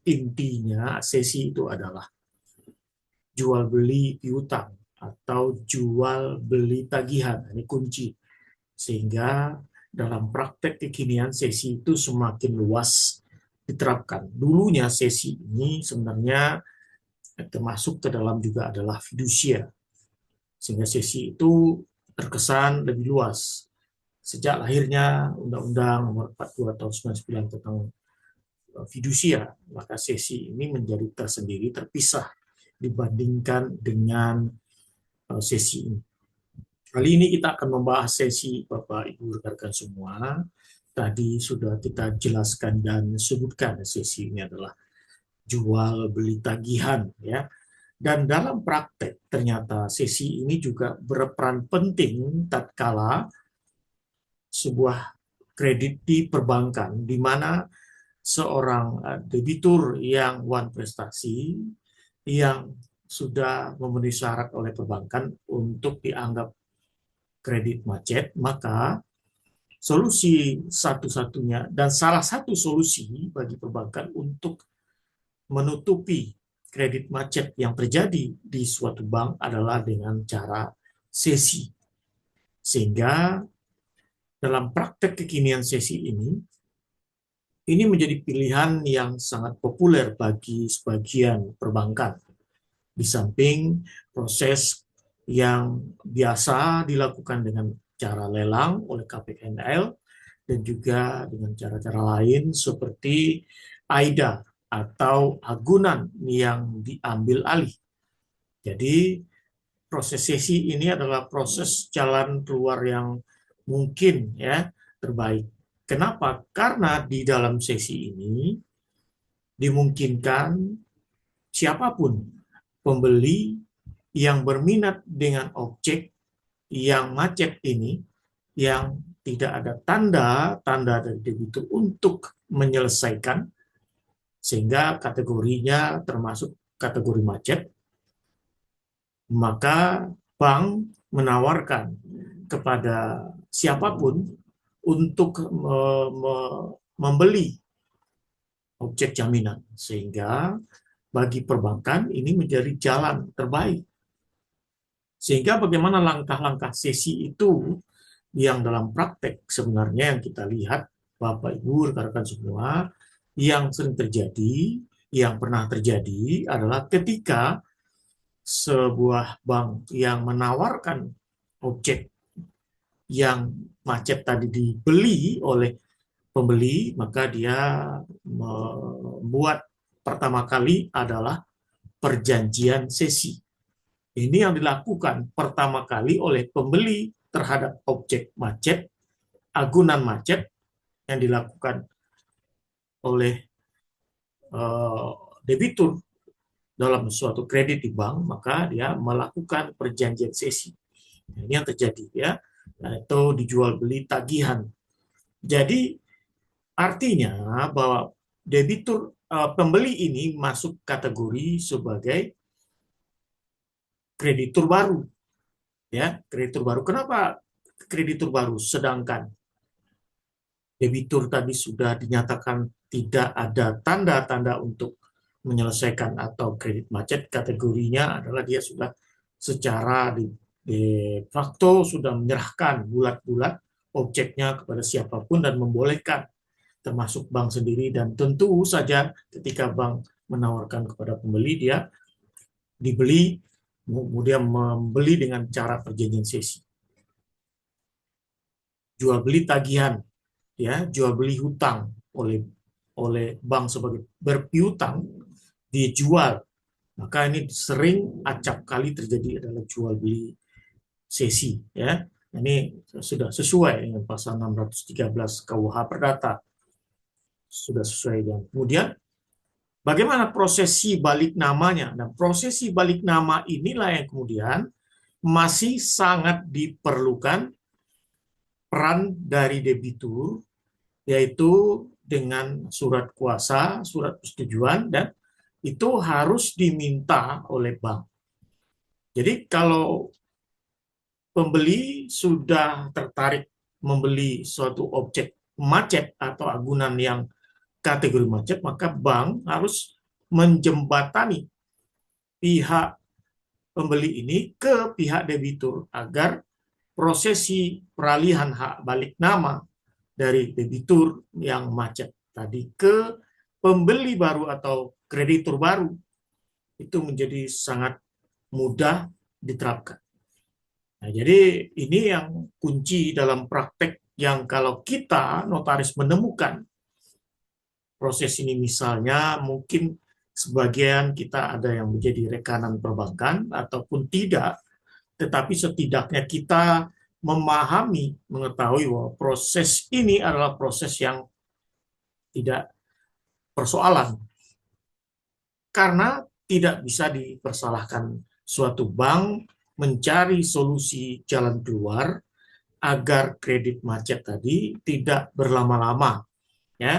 intinya sesi itu adalah jual beli piutang atau jual beli tagihan. Ini kunci. Sehingga dalam praktek kekinian sesi itu semakin luas diterapkan. Dulunya sesi ini sebenarnya termasuk ke dalam juga adalah fidusia. Sehingga sesi itu terkesan lebih luas. Sejak lahirnya Undang-Undang Nomor 42 Tahun 99 tentang fidusia, maka sesi ini menjadi tersendiri, terpisah dibandingkan dengan sesi ini. Kali ini kita akan membahas sesi Bapak Ibu rekan-rekan semua. Tadi sudah kita jelaskan dan sebutkan sesi ini adalah jual beli tagihan ya. Dan dalam praktek ternyata sesi ini juga berperan penting tatkala sebuah kredit di perbankan di mana seorang debitur yang wan prestasi yang sudah memenuhi syarat oleh perbankan untuk dianggap kredit macet, maka solusi satu-satunya dan salah satu solusi bagi perbankan untuk menutupi kredit macet yang terjadi di suatu bank adalah dengan cara sesi. Sehingga dalam praktek kekinian sesi ini menjadi pilihan yang sangat populer bagi sebagian perbankan. Di samping proses yang biasa dilakukan dengan cara lelang oleh KPNL dan juga dengan cara-cara lain seperti AIDA atau agunan yang diambil alih. Jadi proses sesi ini adalah proses jalan keluar yang mungkin ya terbaik. Kenapa? Karena di dalam sesi ini dimungkinkan siapapun pembeli yang berminat dengan objek yang macet ini, yang tidak ada tanda-tanda dari debitur untuk menyelesaikan, sehingga kategorinya termasuk kategori macet, maka bank menawarkan kepada siapapun untuk membeli objek jaminan, sehingga bagi perbankan ini menjadi jalan terbaik. Sehingga bagaimana langkah-langkah sesi itu yang dalam praktek sebenarnya yang kita lihat Bapak Ibu rekan-rekan semua yang sering terjadi, yang pernah terjadi adalah ketika sebuah bank yang menawarkan objek yang macet tadi dibeli oleh pembeli, maka dia membuat pertama kali adalah perjanjian sesi. Ini yang dilakukan pertama kali oleh pembeli terhadap objek macet, agunan macet yang dilakukan oleh debitur dalam suatu kredit di bank, maka dia melakukan perjanjian sesi. Ini yang terjadi ya, atau dijual beli tagihan. Jadi artinya bahwa debitur pembeli ini masuk kategori sebagai kreditur baru. Ya, kreditur baru. Kenapa kreditur baru? Sedangkan debitur tadi sudah dinyatakan tidak ada tanda-tanda untuk menyelesaikan atau kredit macet, kategorinya adalah dia sudah secara de facto sudah menyerahkan bulat-bulat objeknya kepada siapapun dan membolehkan termasuk bank sendiri, dan tentu saja ketika bank menawarkan kepada pembeli, dia dibeli, kemudian membeli dengan cara perjanjian sesi. Jual beli tagihan, ya, jual beli hutang oleh bank sebagai berpiutang dijual. Maka ini sering acap kali terjadi adalah jual beli sesi, ya. Ini sudah sesuai dengan pasal 613 KUH Perdata. Sudah sesuai dengan. Kemudian bagaimana prosesi balik namanya? Nah, prosesi balik nama inilah yang kemudian masih sangat diperlukan peran dari debitur, yaitu dengan surat kuasa, surat persetujuan, dan itu harus diminta oleh bank. Jadi kalau pembeli sudah tertarik membeli suatu objek macet atau agunan yang kategori macet, maka bank harus menjembatani pihak pembeli ini ke pihak debitur agar prosesi peralihan hak balik nama dari debitur yang macet tadi ke pembeli baru atau kreditur baru itu menjadi sangat mudah diterapkan. Nah, jadi ini yang kunci dalam praktek yang kalau kita notaris menemukan proses ini, misalnya mungkin sebagian kita ada yang menjadi rekanan perbankan ataupun tidak, tetapi setidaknya kita memahami, mengetahui bahwa proses ini adalah proses yang tidak persoalan, karena tidak bisa dipersalahkan suatu bank mencari solusi jalan keluar agar kredit macet tadi tidak berlama-lama